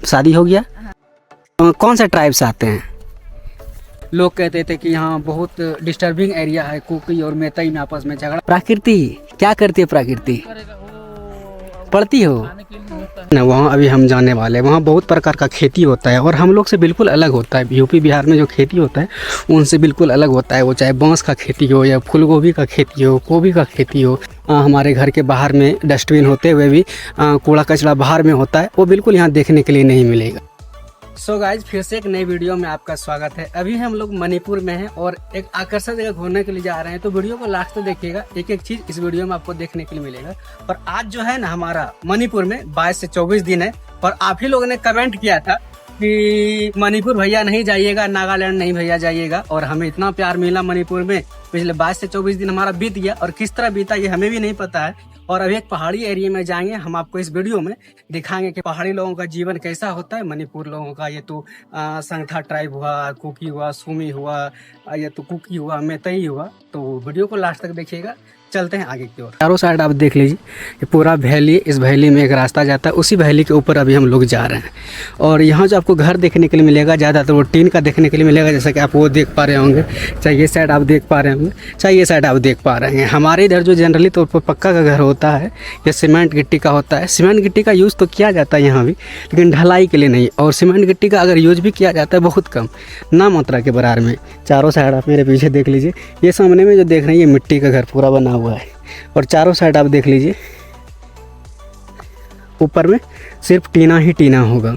शादी हो गया? कौन सा ट्राइब से आते हैं? लोग कहते थे कि यहाँ बहुत डिस्टर्बिंग एरिया है, कुकी और मेतई में आपस में झगड़ा। प्रकृति क्या करती है? प्रकृति पढ़ती हो ना? वहाँ अभी हम जाने वाले हैं। वहाँ बहुत प्रकार का खेती होता है और हम लोग से बिल्कुल अलग होता है। यूपी बिहार में जो खेती होता है उनसे बिल्कुल अलग होता है। वो चाहे बांस का खेती हो या फूल गोभी का खेती हो, गोभी का खेती हो। हमारे घर के बाहर में डस्टबिन होते हुए भी कूड़ा कचरा बाहर में होता है, वो बिल्कुल यहाँ देखने के लिए नहीं मिलेगा। सो गाइज, फिर से एक नई वीडियो में आपका स्वागत है। अभी हम लोग मणिपुर में हैं और एक आकर्षक जगह घूमने के लिए जा रहे हैं, तो वीडियो को लास्ट तक देखिएगा। एक एक चीज इस वीडियो में आपको देखने के लिए मिलेगा। और आज जो है ना, हमारा मणिपुर में 22 से 24 दिन है। और आप ही लोगों ने कमेंट किया था कि मणिपुर भैया नहीं जाइएगा, नागालैंड नहीं भैया जाइएगा। और हमें इतना प्यार मिला मणिपुर में। पिछले 22 से 24 दिन हमारा बीत गया और किस तरह बीता ये हमें भी नहीं पता है। और अभी एक पहाड़ी एरिया में जाएंगे। हम आपको इस वीडियो में दिखाएंगे कि पहाड़ी लोगों का जीवन कैसा होता है। मणिपुर लोगों का, ये तो संगथा ट्राइब हुआ, कुकी हुआ, सुमी हुआ, ये तो कुकी हुआ, मेतई हुआ। तो वीडियो को लास्ट तक देखिएगा। चलते हैं आगे की ओर। चारों साइड आप देख लीजिए, ये पूरा वैली, इस वैली में एक रास्ता जाता है, उसी वैली के ऊपर अभी हम लोग जा रहे हैं। और यहाँ जो आपको घर देखने के लिए मिलेगा, ज़्यादातर वो टीन का देखने के लिए मिलेगा, जैसा कि आप वो देख पा रहे होंगे। चाहे ये साइड आप देख पा रहे होंगे, चाहे ये साइड आप देख पा रहे हैं। हमारे इधर जो जनरली तौर पर पक्का का घर होता है, ये सीमेंट गिट्टी का होता है। सीमेंट गिट्टी का यूज़ तो किया जाता है यहाँ भी, लेकिन ढलाई के लिए नहीं। और सीमेंट गिट्टी का अगर यूज भी किया जाता है बहुत कम, ना मात्रा के बराबर में। चारों साइड आप मेरे पीछे देख लीजिए, ये सामने में जो देख रहे हैं, ये मिट्टी का घर पूरा बना हुआ है। और चारों साइड आप देख लीजिए, ऊपर में सिर्फ टीना ही टीना होगा।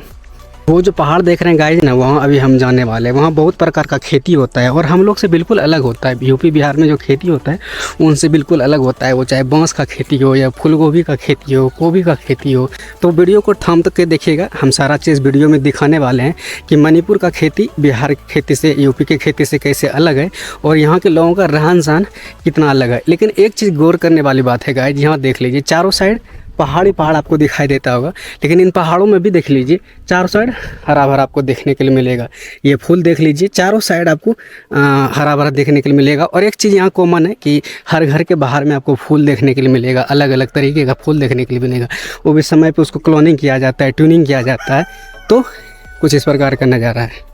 वो जो पहाड़ देख रहे हैं गाइस ना, वहाँ अभी हम जाने वाले हैं। वहाँ बहुत प्रकार का खेती होता है और हम लोग से बिल्कुल अलग होता है। यूपी बिहार में जो खेती होता है उनसे बिल्कुल अलग होता है। वो चाहे बांस का खेती हो या फूल गोभी का खेती हो, गोभी का खेती हो। तो वीडियो को थम तक के देखिएगा। हम सारा चीज़ वीडियो में दिखाने वाले हैं कि मणिपुर का खेती बिहार की खेती से, यूपी की खेती से कैसे अलग है और यहाँ के लोगों का रहन सहन कितना अलग है। लेकिन एक चीज़ गौर करने वाली बात है गाइस, यहाँ देख लीजिए, चारों साइड पहाड़ी पहाड़ आपको दिखाई देता होगा, लेकिन इन पहाड़ों में भी देख लीजिए, चारों साइड हरा भरा आपको देखने के लिए मिलेगा। ये फूल देख लीजिए, चारों साइड आपको हरा भरा देखने के लिए मिलेगा। और एक चीज़ यहाँ कॉमन है कि हर घर के बाहर में आपको फूल देखने के लिए मिलेगा, अलग अलग तरीके का फूल देखने के लिए मिलेगा। वो भी समय पर उसको क्लोनिंग किया जाता है, ट्यूनिंग किया जाता है। तो कुछ इस प्रकार का नज़ारा है।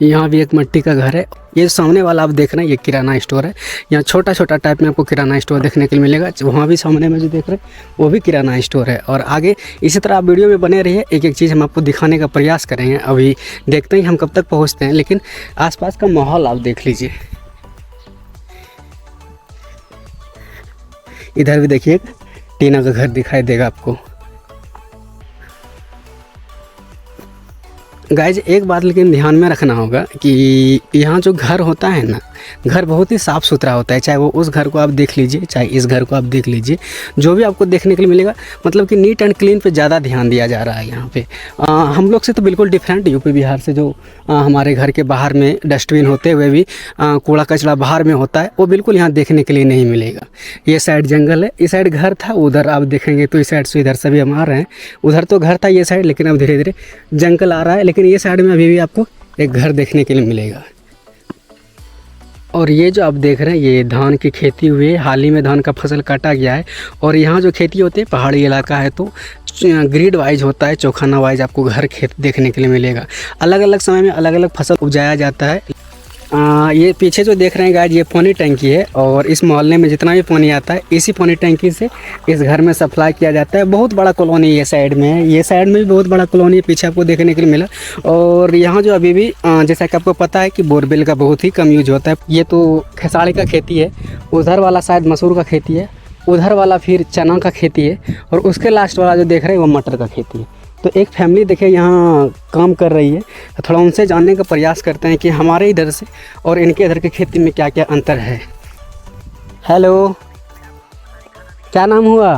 यहाँ भी एक मिट्टी का घर है। ये सामने वाला आप देख रहे हैं, ये किराना स्टोर है। यहाँ छोटा छोटा टाइप में आपको किराना स्टोर देखने के लिए मिलेगा। वहाँ भी सामने में जो देख रहे हैं वो भी किराना स्टोर है। और आगे इसी तरह आप वीडियो में बने रहिए, एक एक चीज़ हम आपको दिखाने का प्रयास करेंगे। अभी देखते हैं हम कब तक पहुँचते हैं, लेकिन आसपास का माहौल आप देख लीजिए। इधर भी देखिए, टीना का घर दिखाई देगा आपको। गाइज एक बात लेकिन ध्यान में रखना होगा कि यहाँ जो घर होता है ना, घर बहुत ही साफ़ सुथरा होता है। चाहे वो उस घर को आप देख लीजिए, चाहे इस घर को आप देख लीजिए, जो भी आपको देखने के लिए मिलेगा, मतलब कि नीट एंड क्लीन पे ज़्यादा ध्यान दिया जा रहा है यहाँ पे। हम लोग से तो बिल्कुल डिफरेंट, यूपी बिहार से जो हमारे घर के बाहर में डस्टबिन होते हुए भी कूड़ा कचरा बाहर में होता है, वो बिल्कुल यहाँ देखने के लिए नहीं मिलेगा। ये साइड जंगल है, इस साइड घर था, उधर आप देखेंगे तो इस साइड से इधर से भी हम आ रहे हैं। उधर तो घर था ये साइड, लेकिन अब धीरे धीरे जंगल आ रहा है। लेकिन ये साइड में अभी भी आपको एक घर देखने के लिए मिलेगा। और ये जो आप देख रहे हैं, ये धान की खेती हुई है। हाल ही में धान का फसल काटा गया है। और यहाँ जो खेती होती है, पहाड़ी इलाका है, तो ग्रिड वाइज होता है, चौखाना वाइज आपको घर खेत देखने के लिए मिलेगा। अलग अलग समय में अलग अलग फसल उपजाया जाता है। ये पीछे जो देख रहे हैं गाइस, ये पानी टंकी है। और इस मोहल्ले में जितना भी पानी आता है, इसी पानी टंकी से इस घर में सप्लाई किया जाता है। बहुत बड़ा कॉलोनी ये साइड में है, ये साइड में भी बहुत बड़ा कॉलोनी पीछे आपको देखने के लिए मिला। और यहाँ जो अभी भी जैसा कि आपको पता है कि बोरवेल का बहुत ही कम यूज होता है। ये तो खेसारी का खेती है, उधर वाला शायद मसूर का खेती है, उधर वाला फिर चना का खेती है, और उसके लास्ट वाला जो देख रहे हैं वो मटर का खेती है। तो एक फैमिली देखिए यहाँ काम कर रही है। तो थोड़ा उनसे जानने का प्रयास करते हैं कि हमारे इधर से और इनके इधर की खेती में क्या क्या अंतर है। हेलो, क्या नाम हुआ?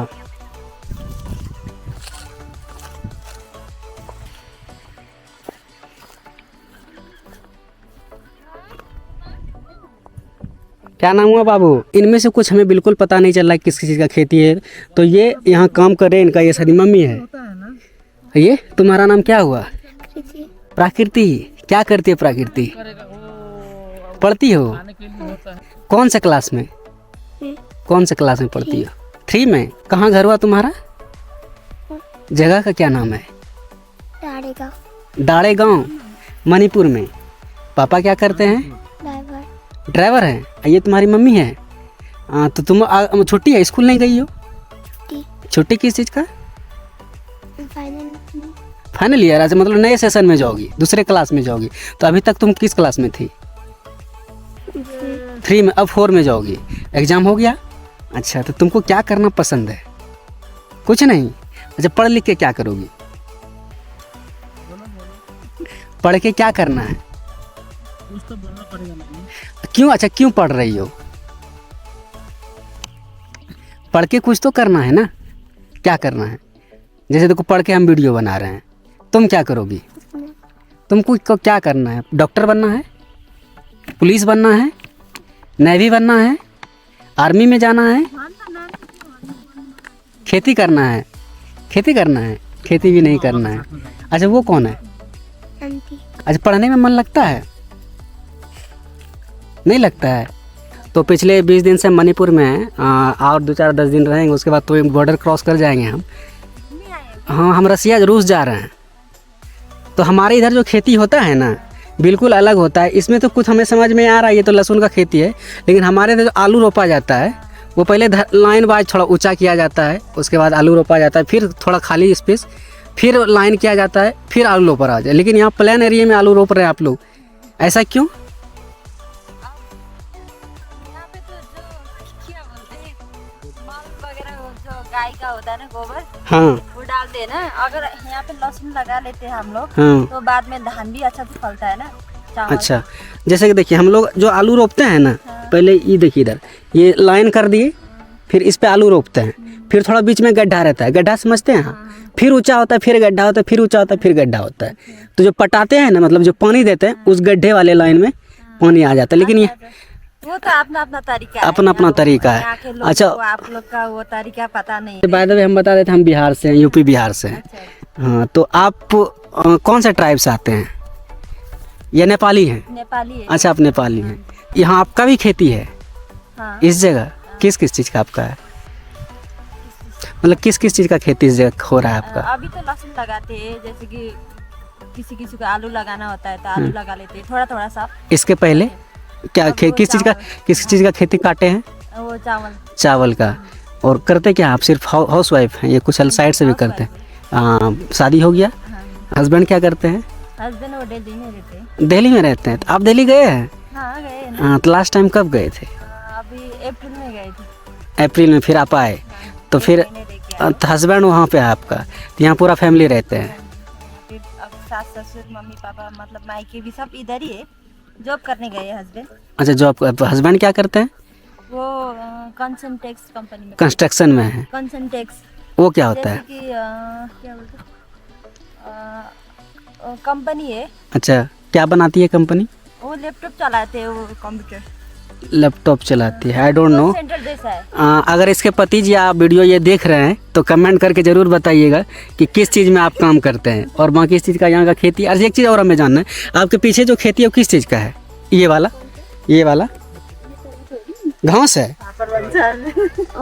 क्या नाम हुआ बाबू? इनमें से कुछ हमें बिल्कुल पता नहीं चल रहा है किस चीज़ का खेती है। तो ये यहाँ काम कर रहे हैं, इनका ये सारी मम्मी है। ये तुम्हारा नाम क्या हुआ? प्रकृति। क्या करती है प्रकृति? पढ़ती हो? कौन से क्लास में? कौन से क्लास में पढ़ती हो? 3 में। कहाँ घर हुआ तुम्हारा? जगह का क्या नाम है? दाड़े गांव मणिपुर में। पापा क्या करते हैं? ड्राइवर हैं। ये तुम्हारी मम्मी है? तो तुम छुट्टी है, स्कूल नहीं गई हो? छुट्टी किस चीज़ का? Final year. अच्छा, मतलब नए सेशन में जाओगी, दूसरे क्लास में जाओगी। तो अभी तक तुम किस क्लास में थी? 3 में, अब 4 में जाओगी। एग्ज़ाम हो गया? अच्छा, तो तुमको क्या करना पसंद है? कुछ नहीं। अच्छा, पढ़ लिख के क्या करोगी? पढ़ के क्या करना है? कुछ तो बोलना पड़ेगा ना। क्यों? अच्छा, क्यों पढ़ रही हो? पढ़ के कुछ तो करना है ना। क्या करना है? जैसे देखो, पढ़ के हम वीडियो बना रहे हैं, तुम क्या करोगी? तुमको क्या करना है? डॉक्टर बनना है? पुलिस बनना है? नेवी बनना है? आर्मी में जाना है? खेती करना है? खेती करना है? खेती भी नहीं करना है। अच्छा, वो कौन है? अच्छा, पढ़ने में मन लगता है? नहीं लगता है। तो पिछले 20 दिन से मणिपुर में हैं, और 2-4-10 दिन रहेंगे, उसके बाद तो बॉर्डर क्रॉस कर जाएंगे हम। हाँ, हम रसिया रूस जा रहे हैं। तो हमारे इधर जो खेती होता है ना, बिल्कुल अलग होता है। इसमें तो कुछ हमें समझ में आ रहा है, ये तो लहसुन का खेती है। लेकिन हमारे इधर जो आलू रोपा जाता है, वो पहले लाइन वाइज थोड़ा ऊंचा किया जाता है, उसके बाद आलू रोपा जाता है, फिर थोड़ा खाली स्पेस, फिर लाइन किया जाता है, फिर आलू रोपा आ जाए। लेकिन यहाँ प्लेन एरिया में आलू रोप रहे हैं आप लोग, ऐसा क्यों? गाय का होता है ना, गोबर, हाँ, वो डालते हैं ना। अगर यहाँ पे लहसुन लगा लेते हैं हम लोग, हाँ। तो बाद में धान भी अच्छा से फलता है ना, चावल। अच्छा, जैसे कि देखिए, हम लोग जो आलू रोपते हैं ना, हाँ। पहले ये देखिए, इधर ये लाइन कर दिए, फिर इस पे आलू रोपते हैं, फिर थोड़ा बीच में गड्ढा रहता है, गड्ढा समझते हैं? फिर ऊंचा होता है, फिर गड्ढा होता है, फिर ऊंचा होता है, फिर गड्ढा होता है। तो जो पटाते हैं ना, मतलब जो पानी देते हैं, उस गड्ढे वाले लाइन में पानी आ जाता है। लेकिन ये वो तो अपना अपना तरीका है, अपना अपना तरीका यहाँ है। के लोग अच्छा, को, आप लोग का वो तरीका पता नहीं। बाय द वे हम बता देते हैं, हम बिहार से हैं, यूपी बिहार से हैं। अच्छा, हाँ, तो आप कौन से ट्राइब से आते हैं? या नेपाली हैं? नेपाली है। अच्छा, आप नेपाली हैं। यहाँ आपका भी खेती है हाँ। इस जगह? किस किस चीज़ का आपका है? मतलब किस किस चीज़ का खेती इस जगह हो रहा है आपका? अभी तो लहसुन लगाते हैं, जैसे कि किसी किसी को आलू लगाना होता है तो आलू लगा लेते हैं, थोड़ा थोड़ा सा। इसके पहले क्या अब वो किस चीज़ का खेती काटे हैं? वो चावल। चावल का। और करते क्या आप? सिर्फ हाउस वाइफ हैं या कुछ साइड से भी करते हैं? शादी हो गया? हाँ। हस्बैंड क्या करते हैं? हस्बैंड वो दिल्ली में रहते हैं। दिल्ली में रहते हैं। तो आप दिल्ली गए हैं? हाँ, गए ना। हाँ, तो लास्ट टाइम कब गए थे? अभी अप्रैल में गए थे। अप्रैल में। फिर आप आए? तो फिर हस्बैंड वहाँ पे है आपका, तो यहाँ पूरा फैमिली रहते हैं? फिर अब सास ससुर मम्मी पापा, मतलब मायके भी सब इधर ही है। जॉब करने गए हस्बैंड। अच्छा, जॉब। हस्बैंड क्या करते हैं? वो कंसनटेक्स कंपनी में। कंस्ट्रक्शन में है? कंसनटेक्स वो क्या होता है? जैसे कि क्या बोलते हैं, कंपनी है। अच्छा, क्या बनाती है कंपनी? वो लैपटॉप चलाते हैं, वो कंप्यूटर लैपटॉप चलाती है। I don't know. सेंटर जैसा है। अगर इसके पति जी आप वीडियो ये देख रहे हैं तो कमेंट करके ज़रूर बताइएगा कि किस चीज़ में आप काम करते हैं और बाकी इस चीज़ का यहाँ का खेती। और एक चीज़ और हमें जानना है, आपके पीछे जो खेती है वो किस चीज़ का है? ये वाला घास है? ओ,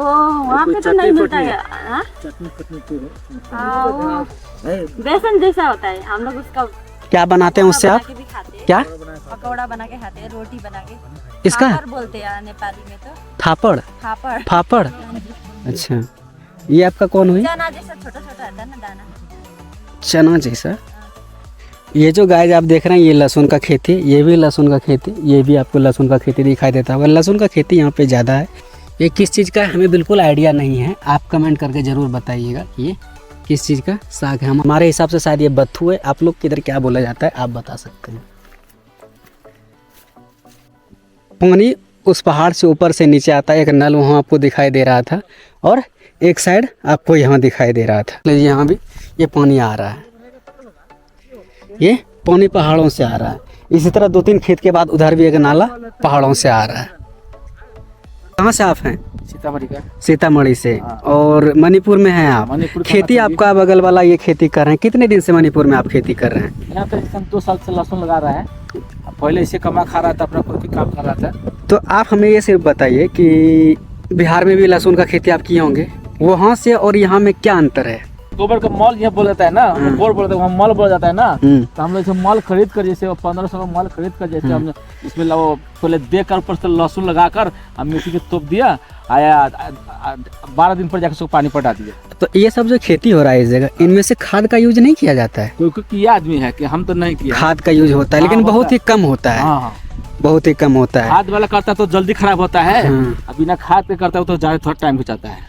वहाँ पे तो नहीं मिलता है। हाँ? हाँ, वो बेसन जैसा होता है, हम लोग उसका क्या बनाते हैं उससे आप? बना के भी खाते हैं। क्या? पकौड़ा बना के खाते हैं, रोटी बना के। इसका फाफड़ बोलते हैं नेपाली में तो। थापड़? फाफड़। फापड़। अच्छा, ये आपका कौन हुई? चना जैसा छोटा छोटा रहता है ना दाना। चना जैसा। ये जो गाय आप देख रहे हैं, ये लहसुन का खेती, ये भी लहसुन का खेती, ये भी आपको लहसुन का खेती दिखाई देता होगा। लहसुन का खेती यहाँ पे ज़्यादा है। ये किस चीज़ का है हमें बिल्कुल आइडिया नहीं है, आप कमेंट करके ज़रूर बताइएगा कि ये किस चीज़ का साग है। हमारे हिसाब से शायद ये बत्थू है, आप लोग किधर क्या बोला जाता है आप बता सकते हैं। पानी उस पहाड़ से ऊपर से नीचे आता है, एक नल वहाँ आपको दिखाई दे रहा था और एक साइड आपको यहाँ दिखाई दे रहा था। यहाँ भी ये पानी आ रहा है, ये पानी पहाड़ों से आ रहा है। इसी तरह 2-3 खेत के बाद उधर भी एक नाला पहाड़ों से आ रहा है। कहाँ से आप हैं? सीतामढ़ी का। सीतामढ़ी से। और मणिपुर में हैं आप? मणिपुर खेती आपका बगल वाला ये खेती कर रहे हैं, कितने दिन से मणिपुर में आप खेती कर रहे हैं? यहाँ पे 2 साल से लहसुन लगा रहा है। पहले इसे कमा खा रहा था, अपना खुद की काम कर रहा था। तो आप हमें ये सिर्फ बताइए कि बिहार में भी लहसुन का खेती आप किए होंगे, वहाँ से और यहाँ में क्या अंतर है? गोबर का मॉल यहाँ बोल जाता है ना, गोबर बोल जाता है, वहाँ मॉल बोल जाता है ना। तो हम लोग इसे मॉल खरीद कर, जैसे 1500 का मॉल खरीद कर, जैसे हम इसमें पहले देख कर ऊपर से लहसुन लगा कर हम मिट्टी के तोप दिया, आया 12 दिन पर जाकर उसको पानी पटा दिया। तो ये सब जो खेती हो रहा है इस जगह, इनमें से खाद का यूज नहीं किया जाता है? कोई किया आदमी है कि हम तो नहीं किया। खाद का यूज होता है, लेकिन बहुत ही कम होता है। हाँ, बहुत ही कम होता है। खाद वाला करता है तो जल्दी खराब होता है, बिना खाद के करता है तो ज्यादा थोड़ा टाइम खिंचाता है।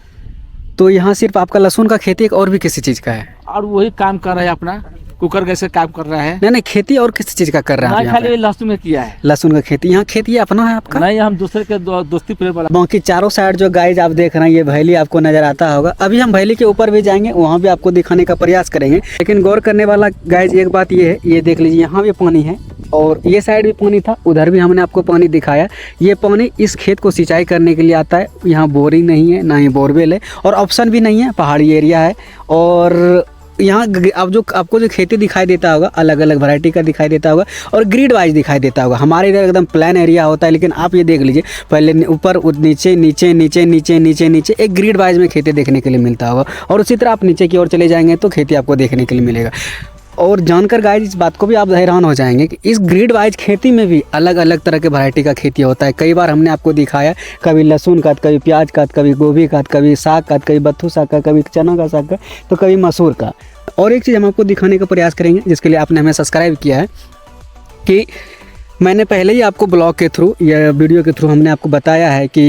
तो यहाँ सिर्फ आपका लहसुन का खेती एक और भी किसी चीज का है? और वही काम कर रहा है अपना, कुकर गैस का काम कर रहा है। नहीं, खेती और किसी चीज का कर रहा है? खाली लहसुन में किया है, लहसुन का खेती। यहाँ खेती अपना है आपका? नहीं, हम दूसरे के दोस्ती प्रेम वाला। बाकी चारों साइड जो गाइज आप देख रहे हैं, ये वैली आपको नजर आता होगा। अभी हम वैली के ऊपर भी जाएंगे, वहाँ भी आपको दिखाने का प्रयास करेंगे। लेकिन गौर करने वाला गाइज एक बात ये है, ये देख लीजिए, यहाँ भी पानी है और ये साइड भी पानी था, उधर भी हमने आपको पानी दिखाया। ये पानी इस खेत को सिंचाई करने के लिए आता है। यहाँ बोरिंग नहीं है, ना ही बोरवेल है, और ऑप्शन भी नहीं है, पहाड़ी एरिया है। और यहाँ अब जो आपको जो खेती दिखाई देता होगा, अलग अलग वैरायटी का दिखाई देता होगा और ग्रिड वाइज दिखाई देता होगा। हमारे इधर एकदम प्लान एरिया होता है, लेकिन आप ये देख लीजिए, पहले ऊपर नीचे नीचे नीचे नीचे नीचे नीचे एक ग्रिड वाइज में खेती देखने के लिए मिलता होगा, और उसी तरह आप नीचे की ओर चले जाएंगे तो खेती आपको देखने के लिए मिलेगा। और जानकर गाइस इस बात को भी आप हैरान हो जाएंगे कि इस ग्रिड वाइज खेती में भी अलग अलग तरह के वैरायटी का खेती होता है। कई बार हमने आपको दिखाया, कभी लहसुन का, कभी प्याज का, कभी गोभी का, कभी साग का, कभी बत्थू साग का, कभी चना का साग का, तो कभी मसूर का। और एक चीज़ हम आपको दिखाने का प्रयास करेंगे, जिसके लिए आपने हमें सब्सक्राइब किया है, कि मैंने पहले ही आपको ब्लॉग के थ्रू या वीडियो के थ्रू हमने आपको बताया है कि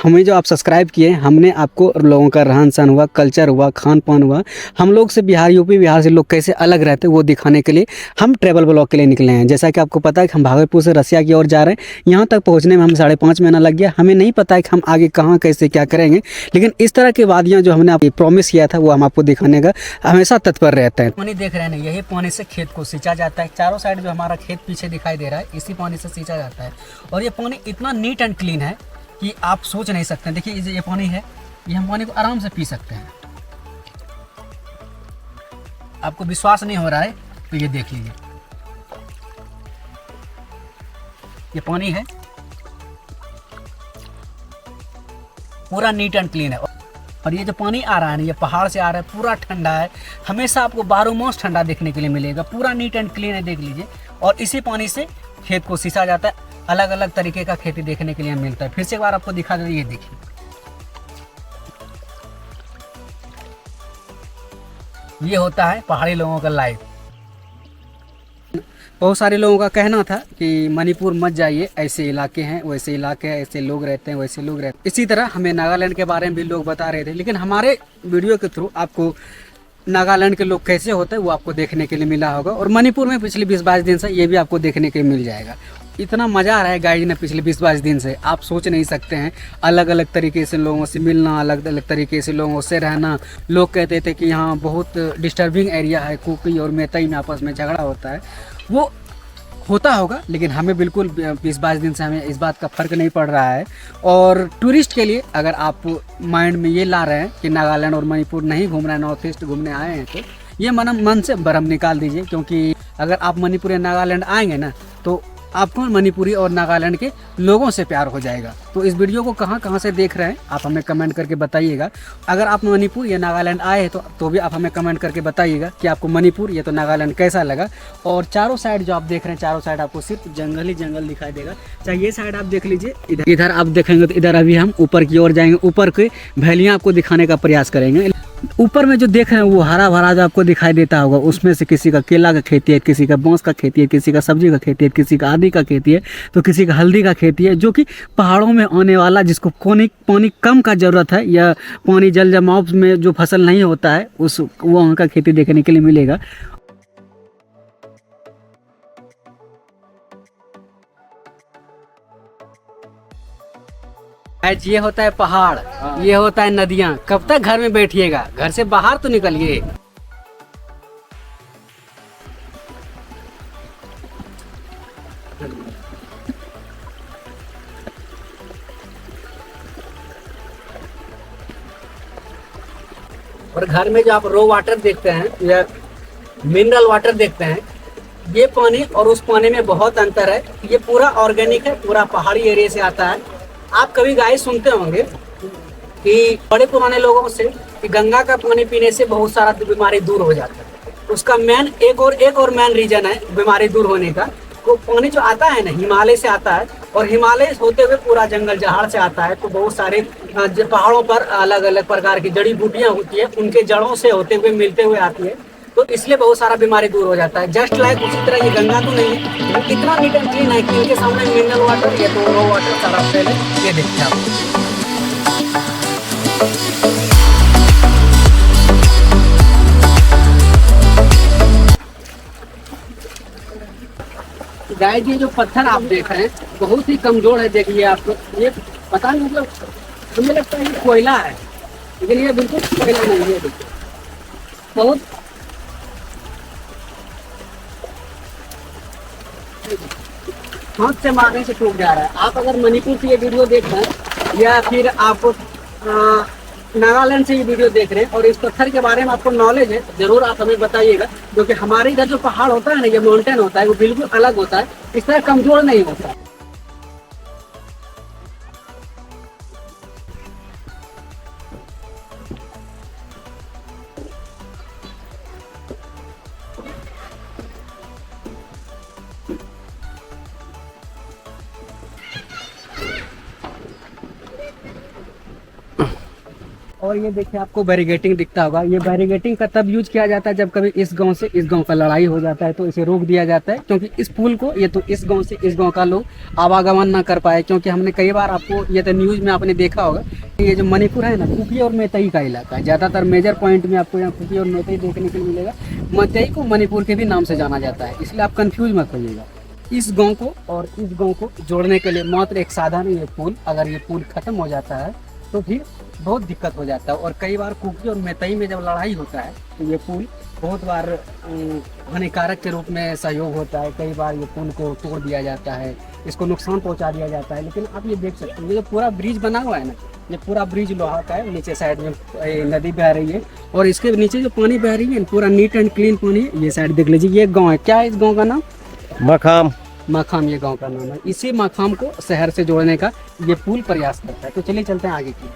हमें जो आप सब्सक्राइब किए, हमने आपको लोगों का रहन सहन हुआ, कल्चर हुआ, खान पान हुआ, हम लोग से बिहार, यूपी बिहार से लोग कैसे अलग रहते हैं, वो दिखाने के लिए हम ट्रैवल ब्लॉग के लिए निकले हैं। जैसा कि आपको पता है कि हम भागलपुर से रसिया की ओर जा रहे हैं। यहाँ तक पहुँचने में हम 5.5 महीना लग गया। हमें नहीं पता है कि हम आगे कहाँ कैसे क्या करेंगे, लेकिन इस तरह की वादियाँ जो हमने आपको प्रॉमिस किया था, वो हम आपको दिखाने का हमेशा तत्पर रहते हैं। पानी देख रहे हैं, यही पानी से खेत को सींचा जाता है। चारों साइड जो हमारा खेत पीछे दिखाई दे रहा है, इसी पानी से सींचा जाता है। और ये पानी इतना नीट एंड क्लीन है कि आप सोच नहीं सकते। देखिए ये पानी है, ये हम पानी को आराम से पी सकते हैं। आपको विश्वास नहीं हो रहा है तो ये देख लीजिए, ये पानी है, पूरा नीट एंड क्लीन है। और ये जो पानी आ रहा है ना, ये पहाड़ से आ रहा है, पूरा ठंडा है। हमेशा आपको 12 मास ठंडा देखने के लिए मिलेगा। पूरा नीट एंड क्लीन है, देख लीजिए। और इसी पानी से खेत को सींचा जाता है। अलग अलग तरीके का खेती देखने के लिए मिलता है। फिर से एक बार आपको दिखा दें, ये देखिए, ये होता है पहाड़ी लोगों का लाइफ। बहुत सारे लोगों का कहना था कि मणिपुर मत जाइए, ऐसे इलाके हैं, वैसे इलाके हैं, ऐसे लोग रहते हैं, वैसे लोग रहते हैं। इसी तरह हमें नागालैंड के बारे में भी लोग बता रहे थे, लेकिन हमारे वीडियो के थ्रू आपको नागालैंड के लोग कैसे होते हैं वो आपको देखने के लिए मिला होगा। और मणिपुर में पिछले 20-22 दिन से ये भी आपको देखने के लिए मिल जाएगा। इतना मज़ा आ रहा है गाइड ने पिछले 20-22 दिन से, आप सोच नहीं सकते हैं। अलग अलग तरीके से लोगों से मिलना, अलग अलग तरीके से लोगों से रहना। लोग कहते थे कि यहाँ बहुत डिस्टर्बिंग एरिया है, कुकी और मैतई में आपस में झगड़ा होता है। वो होता होगा, लेकिन हमें बिल्कुल 20-22 दिन से हमें इस बात का फ़र्क नहीं पड़ रहा है। और टूरिस्ट के लिए अगर आप माइंड में ये ला रहे हैं कि नागालैंड और मणिपुर नहीं घूम रहे हैं, नॉर्थ ईस्ट घूमने आए हैं, तो ये मन से भ्रम निकाल दीजिए। क्योंकि अगर आप मणिपुर या नागालैंड आएंगे ना, तो आपको मणिपुरी और नागालैंड के लोगों से प्यार हो जाएगा। तो इस वीडियो को कहाँ कहाँ से देख रहे हैं आप हमें कमेंट करके बताइएगा। अगर आप मणिपुर या नागालैंड आए हैं तो भी आप हमें कमेंट करके बताइएगा कि आपको मणिपुर या तो नागालैंड कैसा लगा। और चारों साइड जो आप देख रहे हैं, चारों साइड आपको सिर्फ जंगल ही जंगल दिखाई देगा। चाहे ये साइड आप देख लीजिए, इधर आप देखेंगे तो इधर अभी हम ऊपर की ओर जाएंगे, ऊपर की वैलियाँ आपको दिखाने का प्रयास करेंगे। ऊपर में जो देख रहे हैं वो हरा भरा जो आपको दिखाई देता होगा, उसमें से किसी का केला का खेती है, किसी का बांस का खेती है, किसी का सब्जी का खेती है, किसी का आदि का खेती है, तो किसी का हल्दी का खेती है। जो कि पहाड़ों में आने वाला, जिसको पानी कम का ज़रूरत है या पानी जल जमाव में जो फसल नहीं होता है, वो वहाँ का खेती देखने के लिए मिलेगा। ये होता है पहाड़, ये होता है नदियाँ। कब तक घर में बैठिएगा, घर से बाहर तो निकलिए। और घर में जो आप रो वाटर देखते हैं या मिनरल वाटर देखते हैं, ये पानी और उस पानी में बहुत अंतर है। ये पूरा ऑर्गेनिक है, पूरा पहाड़ी एरिया से आता है। आप कभी गाइस सुनते होंगे कि बड़े पुराने लोगों से कि गंगा का पानी पीने से बहुत सारा बीमारी दूर हो जाता है। उसका मेन एक और मेन रीजन है बीमारी दूर होने का। तो पानी जो आता है ना हिमालय से आता है, और हिमालय होते हुए पूरा जंगल जहाड़ से आता है। तो बहुत सारे पहाड़ों पर अलग अलग प्रकार की जड़ी बूटियां होती है, उनके जड़ों से होते हुए मिलते हुए आती है, तो इसलिए बहुत सारा बीमारी दूर हो जाता है। जस्ट लाइक उसी तरह ये गंगा तो नहीं है, वो कितना नीट एंड क्लीन है कि इनके सामने मिनरल वाटर या तो रो वाटर सारा फैले, ये देखते हैं आप। गाइस, ये जो पत्थर आप देख रहे हैं बहुत ही कमजोर है। देखिए आपको ये पता नहीं, मतलब मुझे लगता है ये कोयला है, लेकिन ये बिल्कुल कोयला नहीं है। देखिए बहुत हाथ से मारने से टूट जा रहा है। आप अगर मणिपुर से ये वीडियो देख रहे हैं या फिर आप नागालैंड से ये वीडियो देख रहे हैं और इस पत्थर के बारे में आपको नॉलेज है, जरूर आप हमें बताइएगा। क्योंकि हमारे इधर जो पहाड़ होता है ना, ये माउंटेन होता है, वो बिल्कुल अलग होता है, इस तरह कमजोर नहीं होता है। और ये देखिए आपको बैरिगेटिंग दिखता होगा। ये बैरिगेटिंग का तब यूज किया जाता है जब कभी इस गांव से इस गांव का लड़ाई हो जाता है, तो इसे रोक दिया जाता है। क्योंकि इस पुल को ये तो इस गांव से इस गांव का लोग आवागमन ना कर पाए। क्योंकि हमने कई बार आपको ये तो न्यूज में आपने देखा होगा, ये जो मणिपुर है ना, कुकी और मेतई का इलाका है। ज़्यादातर मेजर पॉइंट में आपको यहाँ कुकी और मेतई देखने को मिलेगा। मेतई को मणिपुर के भी नाम से जाना जाता है, इसलिए आप कन्फ्यूज मत होइएगा। इस गाँव को और इस गाँव को जोड़ने के लिए मात्र एक साधन है ये पुल। अगर ये पुल खत्म हो जाता है तो फिर बहुत दिक्कत हो जाता है। और कई बार कुकी और मेतई में जब लड़ाई होता है तो ये पुल बहुत बार हानिकारक के रूप में सहयोग होता है। कई बार ये पुल को तोड़ दिया जाता है, इसको नुकसान पहुंचा दिया जाता है। लेकिन आप ये देख सकते हैं, ये जो पूरा ब्रिज बना हुआ है ना, ये पूरा ब्रिज लोहा का है। नीचे साइड में नदी बह रही है और इसके नीचे जो पानी बह रही है पूरा नीट एंड क्लीन पानी है। ये साइड देख लीजिए, ये गाँव है। क्या है इस गाँव का नाम? मखाम। मखाम ये गाँव का नाम है। इसी मखाम को शहर से जोड़ने का ये पुल प्रयास करता है। तो चलिए चलते हैं आगे की।